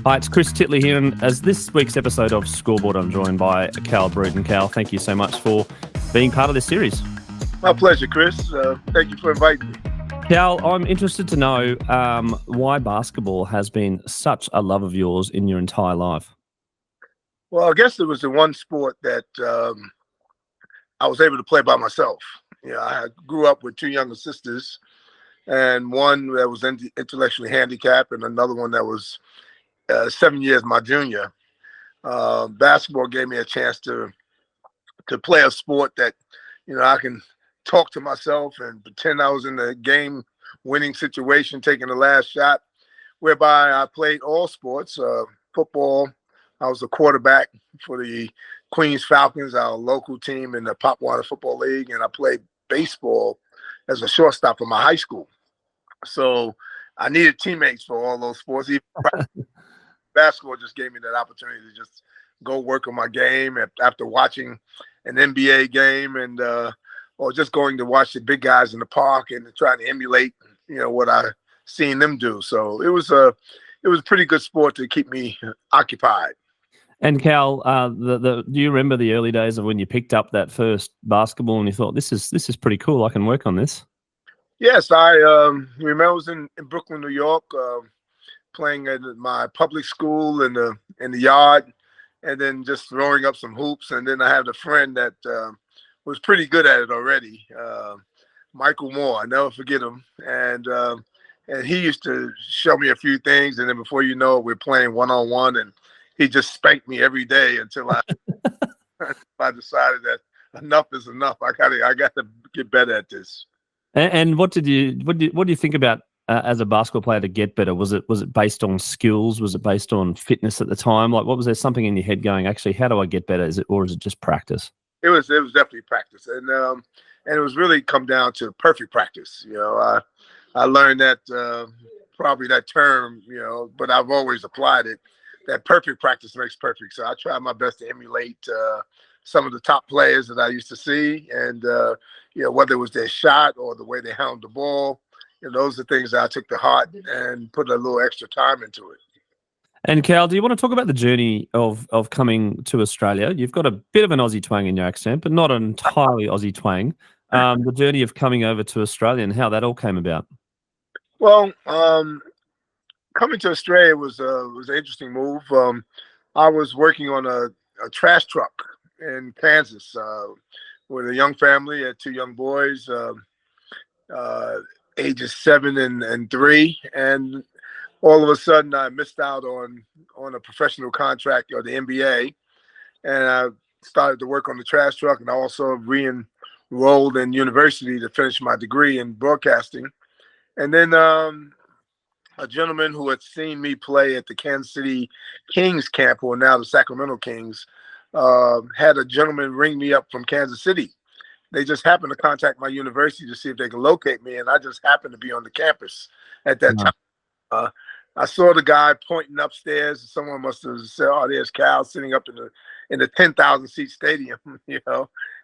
Hi, it's Chris Titley here, and as this week's episode of Scoreboard, I'm joined by Cal Bruton. Cal, thank you so much for being part of this series. My pleasure, Chris. Thank you for inviting me. Cal, I'm interested to know why basketball has been such a love of yours in your entire life. Well, I guess it was the one sport that I was able to play by myself. I grew up with two younger sisters, and one that was intellectually handicapped and another one that was 7 years my junior. Basketball gave me a chance to play a sport that, I can talk to myself and pretend I was in the game-winning situation, taking the last shot, whereby I played all sports. Football, I was a quarterback for the Queens Falcons, our local team in the Popwater Football League, and I played baseball as a shortstop for my high school. So I needed teammates for all those sports. Even basketball just gave me that opportunity to just go work on my game after watching an NBA game and or just going to watch the big guys in the park and trying to emulate, what I seen them do. So it was a pretty good sport to keep me occupied. And Cal, do you remember the early days of when you picked up that first basketball and you thought, this is pretty cool, I can work on this? Yes, I remember I was in Brooklyn, New York, playing at my public school in the yard, and then just throwing up some hoops. And then I had a friend that was pretty good at it already, Michael Moore. I never forget him. And he used to show me a few things, and then before you know it, we're playing one-on-one, and he just spanked me every day until I decided that enough is enough. I got to get better at this. And what do you think about as a basketball player to get better? Was it based on skills? Was it based on fitness at the time? Like, what was there something in your head going, actually, how do I get better? Is it just practice? It was definitely practice, and it was really come down to perfect practice. I learned that probably that term, but I've always applied it. That perfect practice makes perfect. So I try my best to emulate some of the top players that I used to see, and whether it was their shot or the way they handled the ball, those are things that I took to heart and put a little extra time into it. And Cal, do you want to talk about the journey of coming to Australia? You've got a bit of an Aussie twang in your accent, but not an entirely Aussie twang. The journey of coming over to Australia and how that all came about. Well, coming to Australia was an interesting move. I was working on a trash truck in Kansas with a young family. I had two young boys, ages 7 and 3, and all of a sudden I missed out on a professional contract or the NBA, and I started to work on the trash truck, and I also re-enrolled in university to finish my degree in broadcasting. And then a gentleman who had seen me play at the Kansas City Kings camp, or now the Sacramento Kings, had a gentleman ring me up from Kansas City. They just happened to contact my university to see if they could locate me, and I just happened to be on the campus at that time. I saw the guy pointing upstairs. Someone must have said, "Oh, there's Cal sitting up in the 10,000 seat stadium,"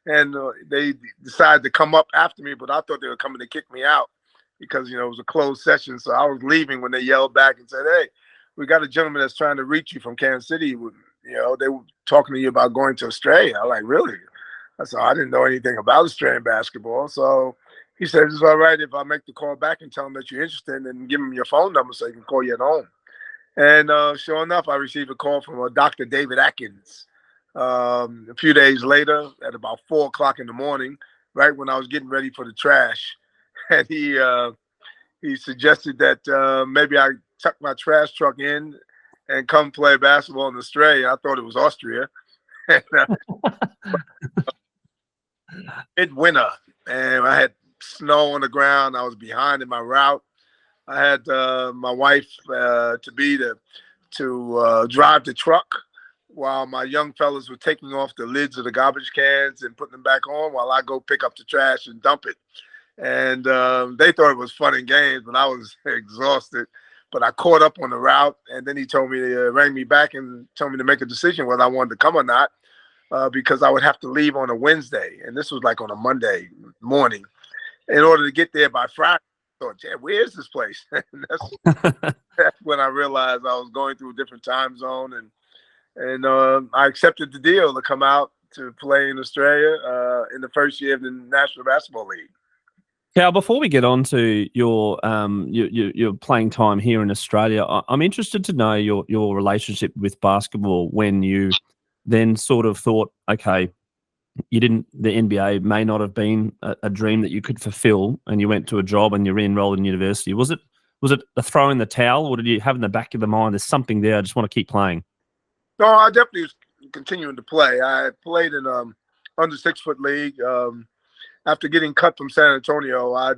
And they decided to come up after me, but I thought they were coming to kick me out because it was a closed session. So I was leaving when they yelled back and said, "Hey, we got a gentleman that's trying to reach you from Kansas City. They were talking to you about going to Australia." I was like, "Really?" I said, "I didn't know anything about Australian basketball." So he said, "It's all right if I make the call back and tell him that you're interested, and give him your phone number so he can call you at home." And sure enough, I received a call from Dr. David Atkins a few days later at about 4:00 in the morning, right when I was getting ready for the trash. And he suggested that maybe I tuck my trash truck in and come play basketball in Australia. I thought it was Austria. Midwinter, and I had snow on the ground. I was behind in my route. I had my wife to drive the truck while my young fellas were taking off the lids of the garbage cans and putting them back on while I go pick up the trash and dump it. And they thought it was fun and games, but I was exhausted. But I caught up on the route, and then he told me to rang me back and told me to make a decision whether I wanted to come or not, because I would have to leave on a Wednesday, and this was like on a Monday morning, in order to get there by Friday. thought, yeah, where is this place? And that's when I realized I was going through a different time zone, and I accepted the deal to come out to play in Australia in the first year of the National Basketball League. Cal, before we get on to your playing time here in Australia, I'm interested to know your relationship with basketball when you then sort of thought, okay, the NBA may not have been a dream that you could fulfill, and you went to a job and you re-enrolled in university. Was it a throw in the towel, or did you have in the back of the mind, there's something there, I just want to keep playing? No, I definitely was continuing to play. I played in under 6 foot league. After getting cut from San Antonio, I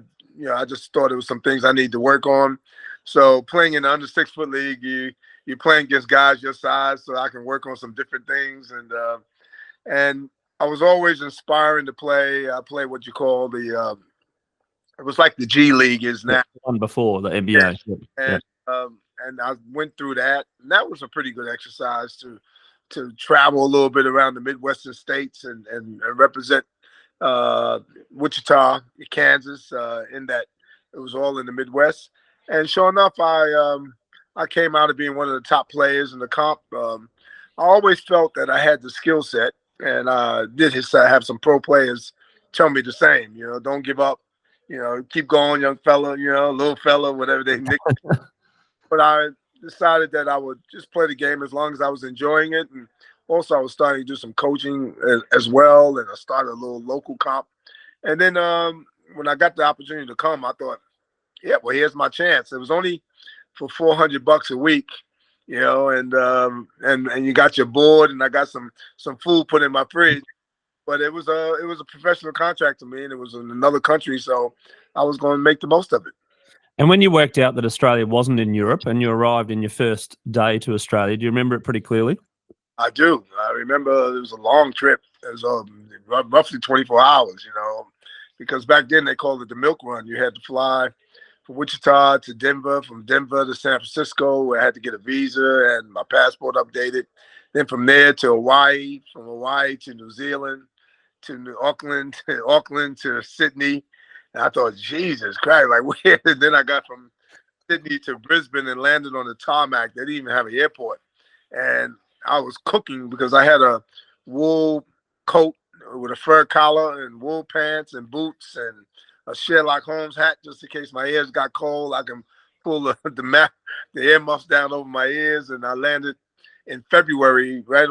just thought it was some things I need to work on. So playing in the under 6 foot league, you're playing against guys your size, so I can work on some different things. And I was always inspiring to play. I played what you call it was like the G League is now. One before the NBA. And I went through that, and that was a pretty good exercise to travel a little bit around the Midwestern states and represent Wichita, Kansas, in that it was all in the Midwest. And sure enough, I came out of being one of the top players in the comp. I always felt that I had the skill set, and I did have some pro players tell me the same. Don't give up. Keep going, young fella. Little fella, whatever they nick. But I decided that I would just play the game as long as I was enjoying it. And also, I was starting to do some coaching as well, and I started a little local comp. And then when I got the opportunity to come, I thought, yeah, well, here's my chance. It was only for $400 a week, and you got your board, and I got some food put in my fridge. But it was a professional contract to me, and it was in another country, so I was going to make the most of it. And when you worked out that Australia wasn't in Europe and you arrived in your first day to Australia, do you remember it pretty clearly? I do. I remember it was a long trip. It was roughly 24 hours, because back then they called it the milk run. You had to fly from Wichita to Denver, from Denver to San Francisco, where I had to get a visa and my passport updated. Then from there to Hawaii, from Hawaii to New Zealand, to Auckland to Sydney. And I thought, Jesus Christ, like where? And then I got from Sydney to Brisbane and landed on the tarmac. They didn't even have an airport. And I was cooking because I had a wool coat with a fur collar and wool pants and boots and a Sherlock Holmes hat just in case my ears got cold. I can pull the earmuffs down over my ears. And I landed in February, right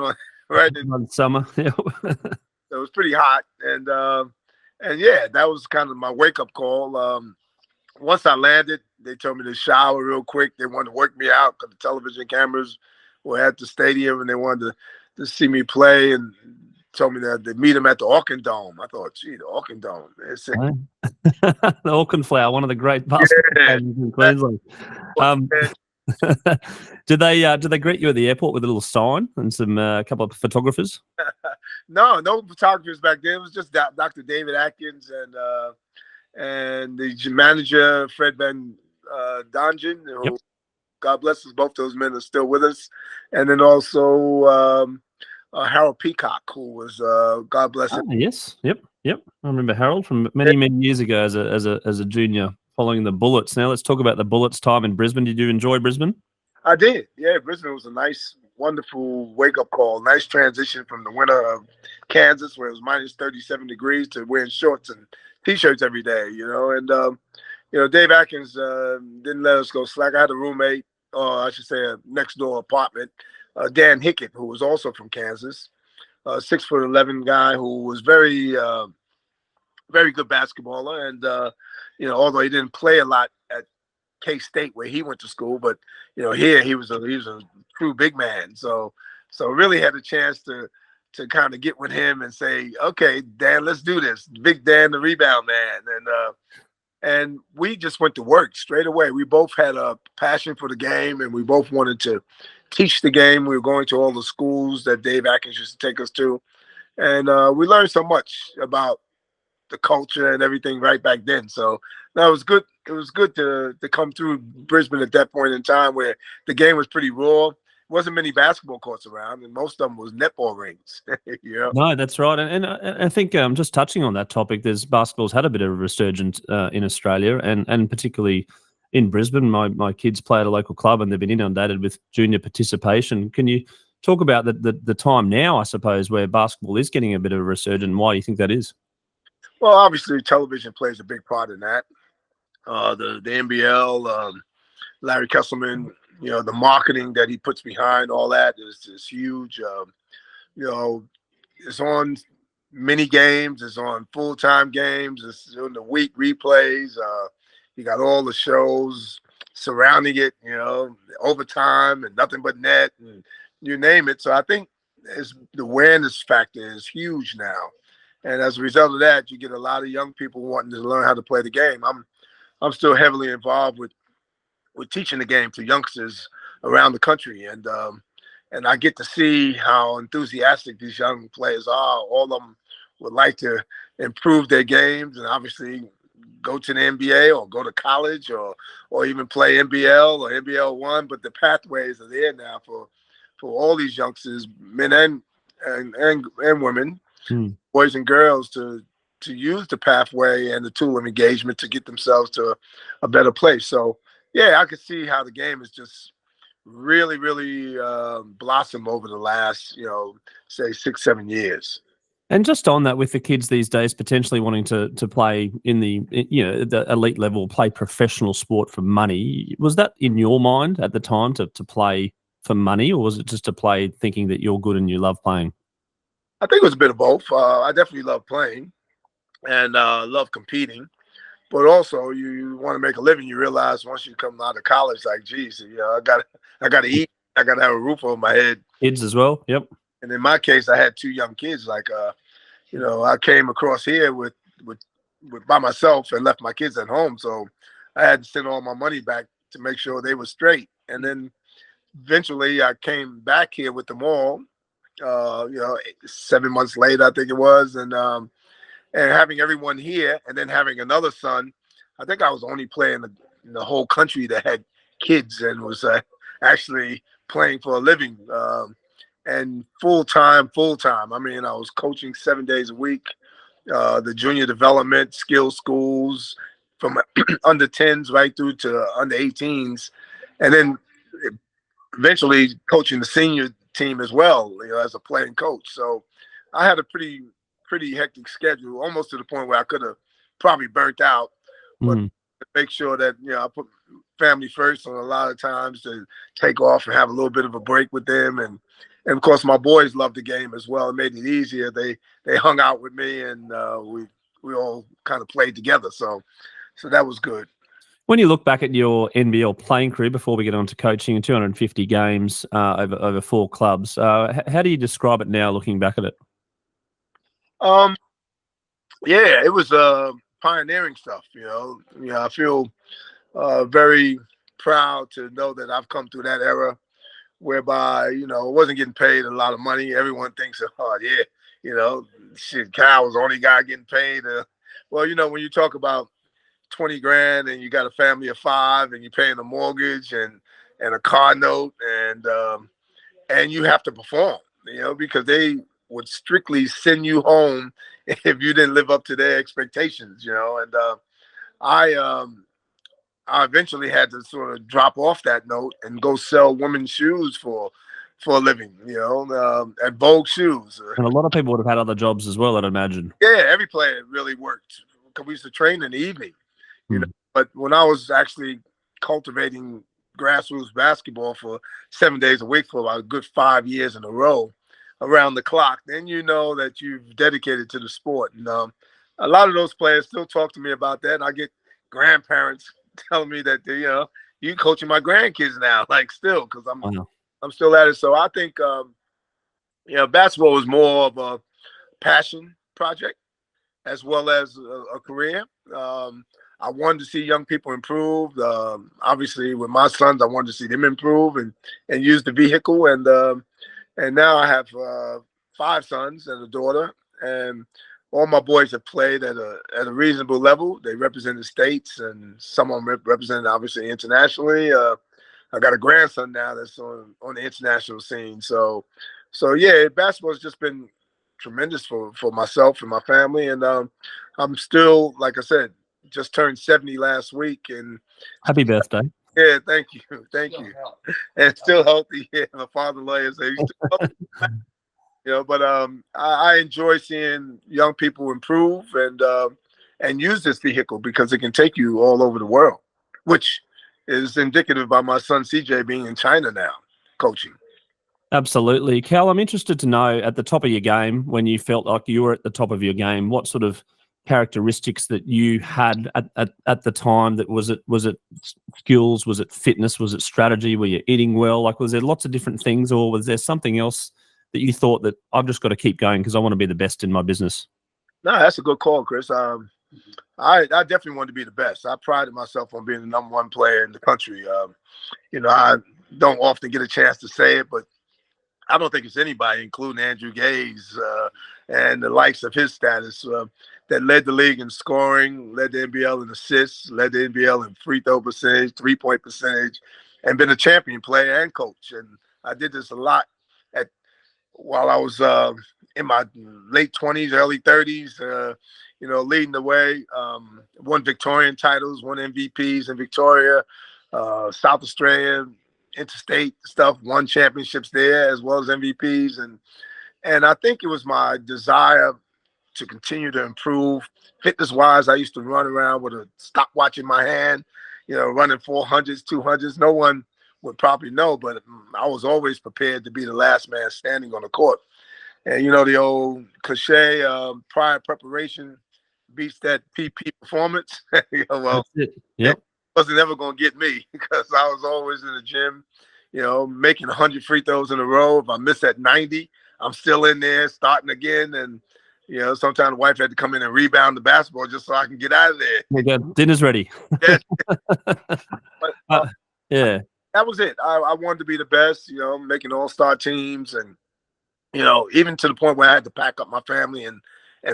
in summer. It was pretty hot, and yeah, that was kind of my wake-up call. Once I landed, they told me to shower real quick. They wanted to work me out because the television cameras were at the stadium, and they wanted to see me play, and told me that they'd meet them at the Auckland Dome. I thought, gee, the Auckland Dome. The Auckland Flower, one of the great basketball games in Queensland. Did they greet you at the airport with a little sign and a couple of photographers? No photographers back then. It was just Dr. David Atkins and the manager Fred Van Dongen, who, yep. God bless us, both those men are still with us, and then also Harold Peacock, who was God bless him. Yes, yep. I remember Harold from many years ago as a junior following the Bullets. Now let's talk about the Bullets time in Brisbane. Did you enjoy Brisbane? I did. Yeah, Brisbane was a nice, wonderful wake-up call. Nice transition from the winter of Kansas, where it was minus 37 degrees, to wearing shorts and T-shirts every day, And, Dave Atkins didn't let us go slack. I had a roommate, or I should say a next-door apartment, Dan Hickett, who was also from Kansas, 6'11" guy who was very, very good basketballer. And, although he didn't play a lot at K-State where he went to school, but here he was a true big man. So really had a chance to kind of get with him and say, okay, Dan, let's do this. Big Dan, the rebound man, and we just went to work straight away. We both had a passion for the game, and we both wanted to teach the game. We were going to all the schools that Dave Atkins used to take us to, and we learned so much about the culture and everything right back then. So that was good. It was good to come through Brisbane at that point in time where the game was pretty raw. wasn't many basketball courts around, and most of them was netball rings. Yeah. No, that's right. And I think just touching on that topic, there's basketball's had a bit of a resurgence in Australia and particularly in Brisbane. My kids play at a local club and they've been inundated with junior participation. Can you talk about the time now, I suppose, where basketball is getting a bit of a resurgence and why you think that is? Well, obviously, television plays a big part in that. The NBL, Larry Kesselman, the marketing that he puts behind all that is huge. You know, it's on mini games, it's on full-time games, it's on the week replays. You got all the shows surrounding it, overtime and nothing but net and you name it. So I think the awareness factor is huge now. And as a result of that, you get a lot of young people wanting to learn how to play the game. I'm still heavily involved with teaching the game to youngsters around the country, and I get to see how enthusiastic these young players are. All of them would like to improve their games, and obviously go to the NBA or go to college or even play NBL or NBL 1. But the pathways are there now for all these youngsters, men and women, boys and girls, to use the pathway and the tool of engagement to get themselves to a better place. So, yeah, I could see how the game is just really, really blossomed over the last, say 6-7 years. And just on that, with the kids these days potentially wanting to play in the elite level, play professional sport for money, was that in your mind at the time to play for money, or was it just to play thinking that you're good and you love playing? I think it was a bit of both. I definitely love playing and love competing. But also, you want to make a living. You realize once you come out of college, like, geez, I got to eat. I got to have a roof over my head. Kids as well. Yep. And in my case, I had 2 young kids. Like, I came across here with by myself and left my kids at home. So I had to send all my money back to make sure they were straight. And then eventually, I came back here with them all. 7 months later, I think it was, and having everyone here, and then having another son. I think I was the only player in the whole country that had kids and was actually playing for a living, and full time. I mean, I was coaching 7 days a week, the junior development, skill schools, from under 10s right through to under 18s, and then eventually coaching the senior team as well, as a playing coach. So I had a pretty hectic schedule, almost to the point where I could have probably burnt out, but to make sure that, I put family first, and a lot of times to take off and have a little bit of a break with them. And of course, my boys loved the game as well. It made it easier. They hung out with me, and we all kind of played together. So that was good. When you look back at your NBL playing career before we get on to coaching, 250 games over 4 clubs, how do you describe it now, looking back at it? Yeah, it was pioneering stuff. I feel very proud to know that I've come through that era whereby, I wasn't getting paid a lot of money. Everyone thinks, oh yeah, shit, Kyle was the only guy getting paid. Well, when you talk about 20 grand and you got a family of 5 and you're paying a mortgage and a car note, and you have to perform, because they would strictly send you home if you didn't live up to their expectations, and I eventually had to sort of drop off that note and go sell women's shoes for a living, at Vogue Shoes. And a lot of people would have had other jobs as well, I'd imagine. Yeah, every player really worked because we used to train in the evening, But when I was actually cultivating grassroots basketball for 7 days a week for about a good 5 years in a row, around the clock, then you know that you've dedicated to the sport. And a lot of those players still talk to me about that. And I get grandparents telling me that you coaching my grandkids now, like, still, because I'm still at it. So I think basketball was more of a passion project as well as a career. I wanted to see young people improve. Obviously, with my sons, I wanted to see them improve and use the vehicle. And now I have 5 sons and a daughter, and all my boys have played at a reasonable level. They represent the states, and some of them represented obviously internationally. I got a grandson now that's on the international scene. So yeah, basketball has just been tremendous for myself and my family. And I'm still, like I said, just turned 70 last week. And Happy birthday. yeah, thank you. Thank you. And still healthy. Yeah, my father-in-law is still healthy. But I enjoy seeing young people improve and use this vehicle because it can take you all over the world, which is indicative by my son CJ being in China now, coaching. Absolutely. Cal, I'm interested to know, at the top of your game, when you felt like you were at the top of your game, what sort of characteristics that you had at the time? That was it skills, was it fitness, was it strategy, were you eating well? Like, was there lots of different things, or was there something else that you thought that I've just got to keep going because I want to be the best in my business? No, that's a good call, Chris. I definitely wanted to be the best. I prided myself on being the number one player in the country. I don't often get a chance to say it, but I don't think it's anybody, including Andrew Gaze and the likes of his status, that led the league in scoring, led the NBL in assists, led the NBL in free throw percentage, 3-point percentage, and been a champion player and coach. And I did this a lot while I was in my late 20s, early 30s, leading the way. Won Victorian titles, won MVPs in Victoria, South Australia, interstate stuff, won championships there as well as MVPs. And I think it was my desire to continue to improve. Fitness-wise, I used to run around with a stopwatch in my hand, running 400s, 200s. No one would probably know, but I was always prepared to be the last man standing on the court. And the old cliche, prior preparation beats that PP performance. Well, yep. It wasn't ever going to get me because I was always in the gym, making 100 free throws in a row. If I miss at 90, I'm still in there starting again. And, sometimes the wife had to come in and rebound the basketball just so I can get out of there. Okay, dinner's ready. Yes. But, yeah. That was it. I wanted to be the best, making all-star teams and, even to the point where I had to pack up my family and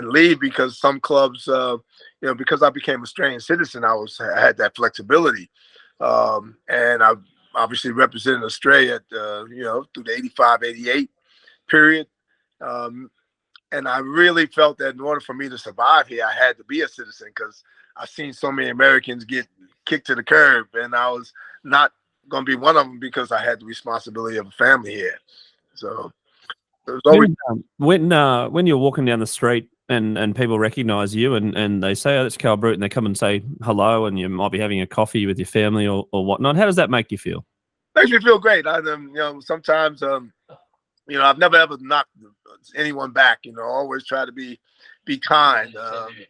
leave because some clubs, because I became a Australian citizen, I had that flexibility. And I obviously represented Australia, through the 85, 88 period. And I really felt that in order for me to survive here, I had to be a citizen because I've seen so many Americans get kicked to the curb, and I was not going to be one of them because I had the responsibility of a family here. So it was always when you're walking down the street and people recognize you and they say, "Oh, that's Cal Bruton," they come and say hello, and you might be having a coffee with your family or whatnot. How does that make you feel? Makes me feel great. Sometimes I've never ever knocked anyone back. Always try to be kind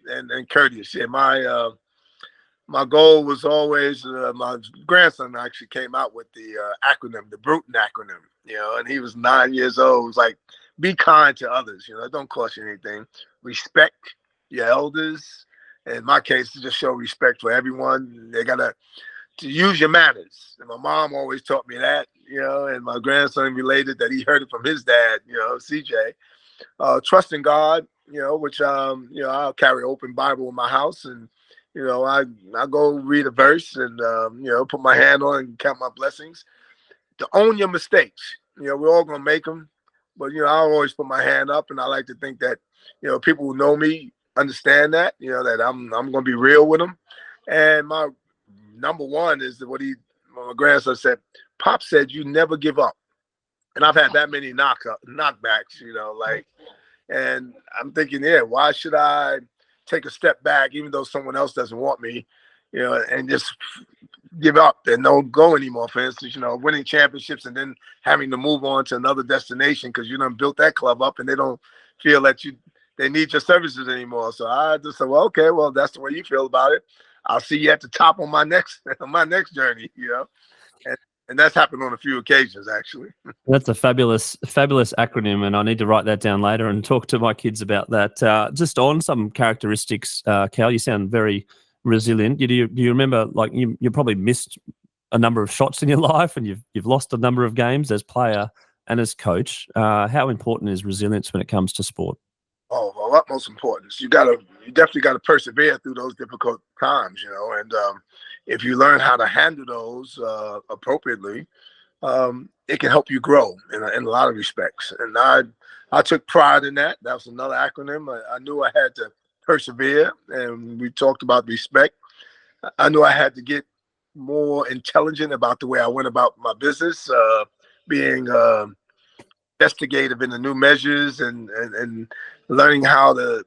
and courteous. Yeah, my goal was always, my grandson actually came out with the acronym, the Bruton acronym, and he was 9 years old. It was like, be kind to others, it don't cost you anything. Respect your elders. In my case, to just show respect for everyone. They got to use your manners. And my mom always taught me that, and my grandson related that he heard it from his dad, CJ. Trust in God, which, I'll carry an open Bible in my house. And, I go read a verse and, put my hand on and count my blessings. To own your mistakes. We're all going to make them. But, I always put my hand up, and I like to think that, people who know me understand that, that I'm going to be real with them. And my number one is what my grandson said, Pop said, you never give up. And I've had that many knockbacks, and I'm thinking, why should I take a step back, even though someone else doesn't want me, and just give up and don't go anymore. For instance, winning championships and then having to move on to another destination because you done built that club up and they don't feel that they need your services anymore. So I just said, well, okay, well, that's the way you feel about it. I'll see you at the top on my next journey, and that's happened on a few occasions, actually. That's a fabulous acronym, and I need to write that down later and talk to my kids about that. Just on some characteristics, Cal, you sound very resilient. Do you remember, like, you probably missed a number of shots in your life, and you've lost a number of games as player and as coach. How important is resilience when it comes to sport? Oh, utmost importance. You definitely gotta persevere through those difficult times, and if you learn how to handle those appropriately, it can help you grow in a lot of respects. And I took pride in that. That was another acronym. I knew I had to persevere, and we talked about respect. I knew I had to get more intelligent about the way I went about my business, being investigative in the new measures and learning how to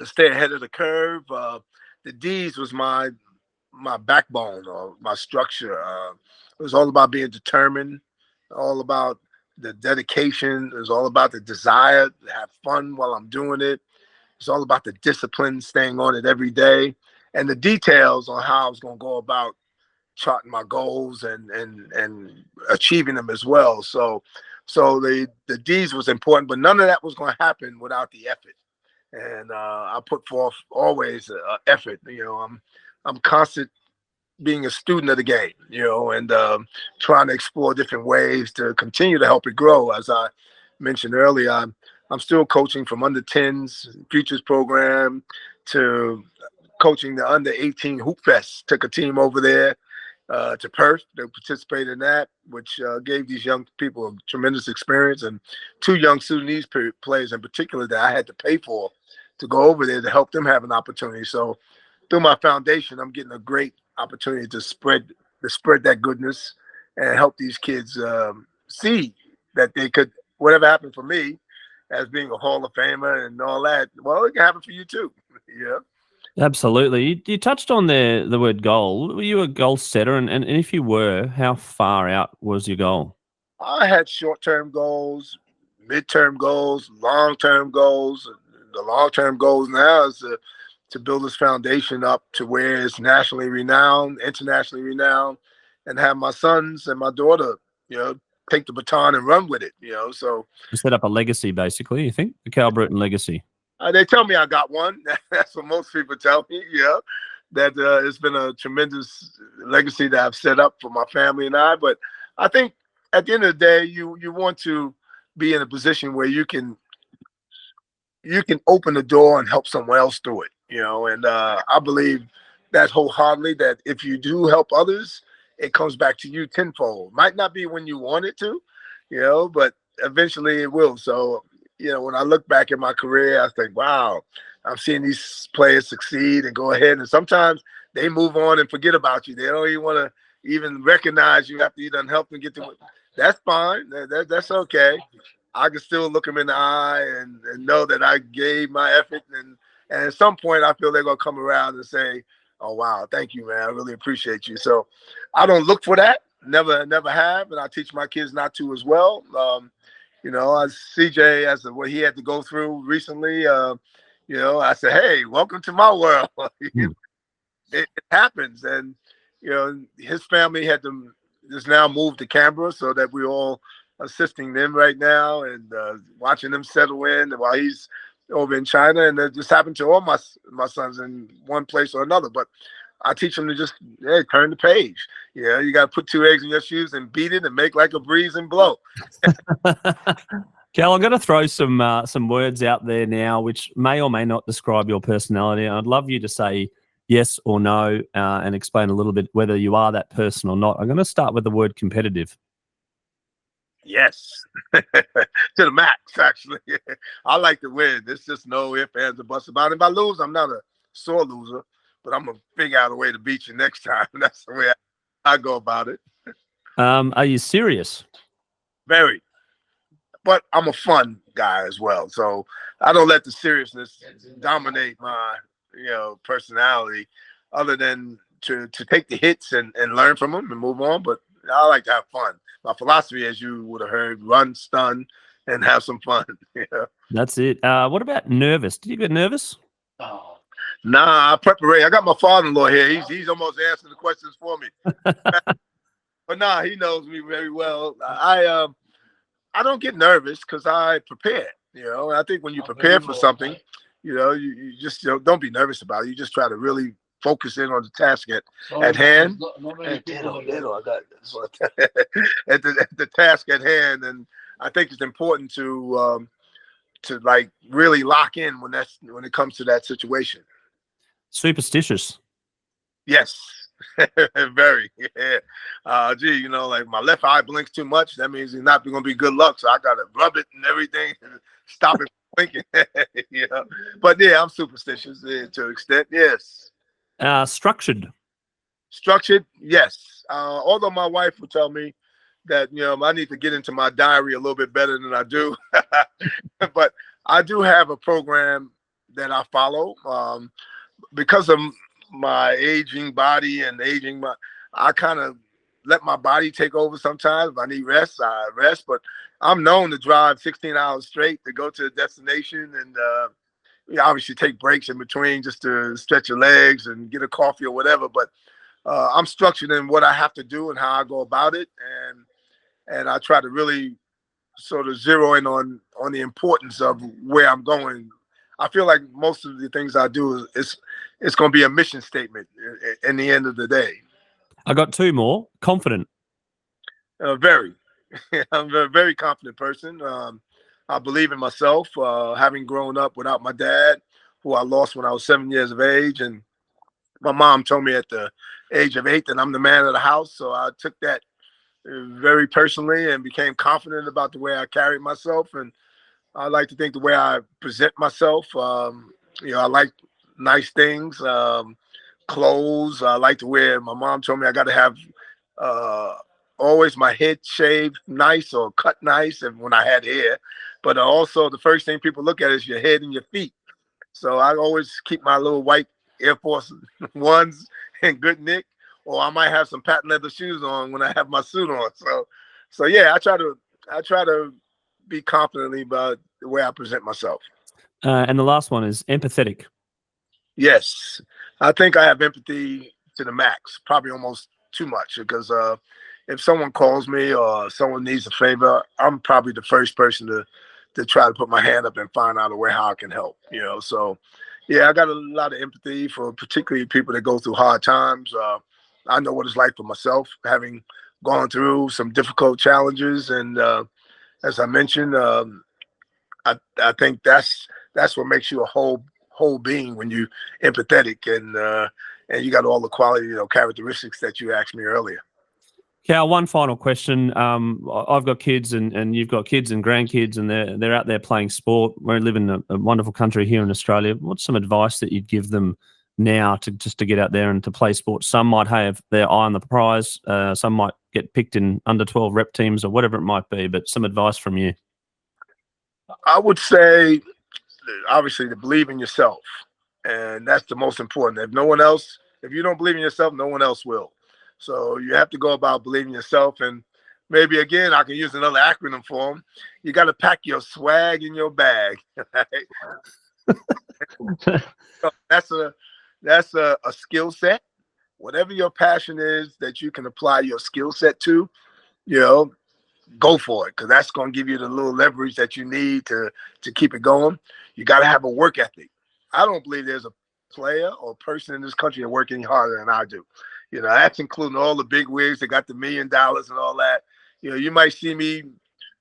stay ahead of the curve. The D's was my backbone or my structure. It was all about being determined, all about the dedication. It was all about the desire to have fun while I'm doing it. It's all about the discipline, staying on it every day, and the details on how I was going to go about charting my goals and achieving them as well. So the D's was important, but none of that was going to happen without the effort. And I put forth always effort. I'm constant being a student of the game, and trying to explore different ways to continue to help it grow. As I mentioned earlier, I'm still coaching from under 10s futures program to coaching the under 18 hoop fest. Took a team over there to Perth to participate in that, which gave these young people a tremendous experience, and 2 young Sudanese players in particular that I had to pay for to go over there to help them have an opportunity. So through my foundation, I'm getting a great opportunity to spread that goodness and help these kids see that they could, whatever happened for me as being a Hall of Famer and all that, well, it can happen for you too. Yeah. Absolutely. You touched on the word goal. Were you a goal setter? And if you were, how far out was your goal? I had short-term goals, mid-term goals, long-term goals. The long-term goals now is to build this foundation up to where it's nationally renowned, internationally renowned, and have my sons and my daughter, take the baton and run with it, So To set up a legacy, basically, you think? The Cal Bruton legacy. they tell me I got one. That's what most people tell me, that it's been a tremendous legacy that I've set up for my family and I. But I think at the end of the day, you want to be in a position where you can open the door and help someone else through it, and I believe that wholeheartedly, that if you do help others, it comes back to you tenfold. Might not be when you want it to, but eventually it will. So, when I look back at my career, I think, wow, I'm seeing these players succeed and go ahead. And sometimes they move on and forget about you. They don't even want to even recognize you after you done helped them get to it. That's fine. That's okay. I can still look them in the eye and know that I gave my effort. And at some point, I feel they're going to come around and say, oh, wow, thank you, man. I really appreciate you. So I don't look for that. Never have. And I teach my kids not to as well. As CJ, as what he had to go through recently, I said, hey, welcome to my world. It happens. And, his family had to just now move to Canberra so that we're all assisting them right now and watching them settle in while he's over in China. And it just happened to all my sons in one place or another. But I teach them to just turn the page. You got to put 2 eggs in your shoes and beat it and make like a breeze and blow. Cal, I'm going to throw some words out there now, which may or may not describe your personality. I'd love you to say yes or no and explain a little bit whether you are that person or not. I'm going to start with the word competitive. Yes, to the max, actually. I like to win. There's just no ifs, ands, or buts about it. If I lose, I'm not a sore loser, but I'm going to figure out a way to beat you next time. That's the way I go about it. Are you serious? Very. But I'm a fun guy as well. So I don't let the seriousness dominate my, personality, other than to take the hits and learn from them and move on. But I like to have fun. My philosophy, as you would have heard, run, stun, and have some fun. That's it. What about nervous? Did you get nervous? Oh. Nah, preparation. I got my father-in-law here. He's almost answering the questions for me. But nah, he knows me very well. I don't get nervous because I prepare. And I think when you prepare for something, you just don't be nervous about it. You just try to really focus in on the task at hand. At the task at hand, and I think it's important to to like really lock in when it comes to that situation. Superstitious. Yes, very. Yeah. Gee, you know, like my left eye blinks too much. That means it's not going to be good luck. So I got to rub it and everything and stop it from blinking. You know? But yeah, I'm superstitious to an extent. Yes. Structured. Structured. Yes. Although my wife would tell me that, you know, I need to get into my diary a little bit better than I do. But I do have a program that I follow because of my aging body and I kind of let my body take over sometimes. If I need rest, I rest. But I'm known to drive 16 hours straight to go to a destination and you obviously take breaks in between just to stretch your legs and get a coffee or whatever. But I'm structured in what I have to do and how I go about it. And I try to really sort of zero in on the importance of where I'm going. I feel like most of the things I do it's going to be a mission statement in the end of the day. I got two more. Confident. Very. I'm a very confident person. I believe in myself. Having grown up without my dad, who I lost when I was 7 years of age, and my mom told me at the age of 8 that I'm the man of the house. So I took that very personally and became confident about the way I carried myself. And I like to think the way I present myself. You know, I like nice things, clothes. I like to wear. My mom told me I got to have always my head shaved nice or cut nice, and when I had hair. But also, the first thing people look at is your head and your feet. So I always keep my little white Air Force Ones in good nick, or I might have some patent leather shoes on when I have my suit on. So yeah, I try to be confidently about the way I present myself. And the last one is empathetic. Yes, I think I have empathy to the max, probably almost too much, because if someone calls me or someone needs a favor, I'm probably the first person to try to put my hand up and find out a way how I can help. You know, so yeah, I got a lot of empathy for particularly people that go through hard times. I know what it's like for myself, having gone through some difficult challenges, and as I mentioned, I think that's what makes you a whole being when you empathetic and you got all the quality, you know, characteristics that you asked me earlier. Cal, one final question. I've got kids and you've got kids and grandkids, and they're out there playing sport. We live in a wonderful country here in Australia. What's some advice that you'd give them now to get out there and to play sport? Some might have their eye on the prize. Some might get picked in under 12 rep teams or whatever it might be, but some advice from you. I would say, obviously, to believe in yourself. And that's the most important. If you don't believe in yourself, no one else will. So you have to go about believing in yourself. And maybe, again, I can use another acronym for them. You got to pack your swag in your bag. That's a skill set. Whatever your passion is that you can apply your skill set to, you know, go for it, because that's going to give you the little leverage that you need to keep it going. You got to have a work ethic. I don't believe there's a player or person in this country that work any harder than I do. You know, that's including all the big wigs that got the $1 million and all that. You know, you might see me,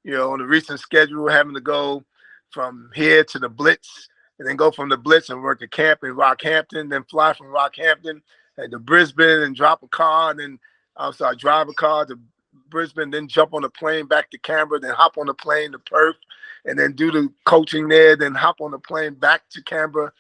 you know, on the recent schedule having to go from here to the Blitz, and then go from the Blitz and work a camp in Rockhampton, then fly from Rockhampton to Brisbane and drop a car, and then drive a car to Brisbane, then jump on a plane back to Canberra, then hop on a plane to Perth, and then do the coaching there, then hop on the plane back to Canberra,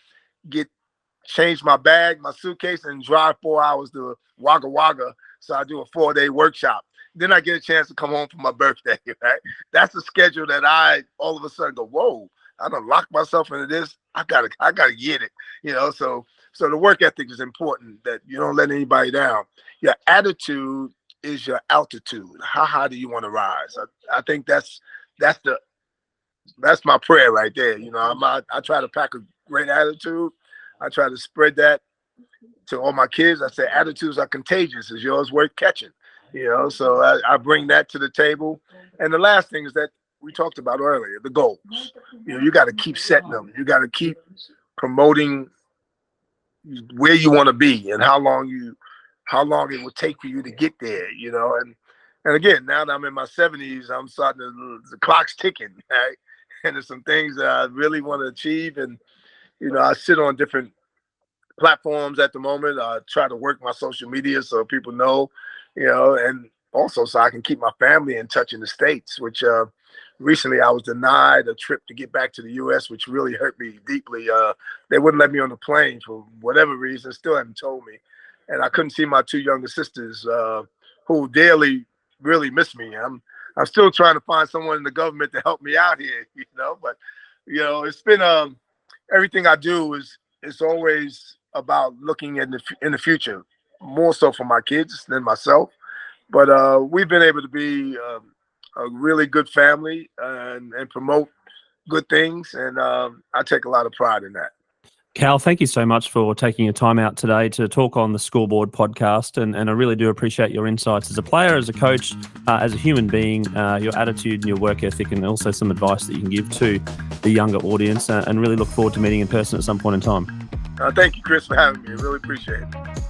change my bag, my suitcase, and drive 4 hours to Wagga Wagga. So I do a 4-day workshop. Then I get a chance to come home for my birthday, right? That's the schedule that I all of a sudden go, whoa, I done locked myself into this. I gotta get it. You know, so the work ethic is important, that you don't let anybody down. Your attitude is your altitude. How high do you want to rise? I think that's my prayer right there. You know, I try to pack a great attitude. I try to spread that to all my kids. I say attitudes are contagious. Is yours worth catching? You know, so I bring that to the table. And the last thing is that we talked about earlier, the goals. You know, you got to keep setting them. You got to keep promoting where you want to be and how long it would take for you to get there. You know, and again, now that I'm in my 70s, I'm starting the clock's ticking. Right? and there's some things that I really want to achieve. And I sit on different platforms at the moment. I try to work my social media so people know, and also so I can keep my family in touch in the States, which recently I was denied a trip to get back to the U.S., which really hurt me deeply. They wouldn't let me on the plane for whatever reason, still haven't told me. And I couldn't see my two younger sisters who daily really miss me. I'm still trying to find someone in the government to help me out here, but, it's been everything I do is always about looking in the future, more so for my kids than myself. But we've been able to be a really good family and promote good things, and I take a lot of pride in that. Cal, thank you so much for taking your time out today to talk on the Scoreboard podcast, and I really do appreciate your insights as a player, as a coach, as a human being, your attitude and your work ethic, and also some advice that you can give to the younger audience, and really look forward to meeting in person at some point in time. Thank you, Chris, for having me. I really appreciate it.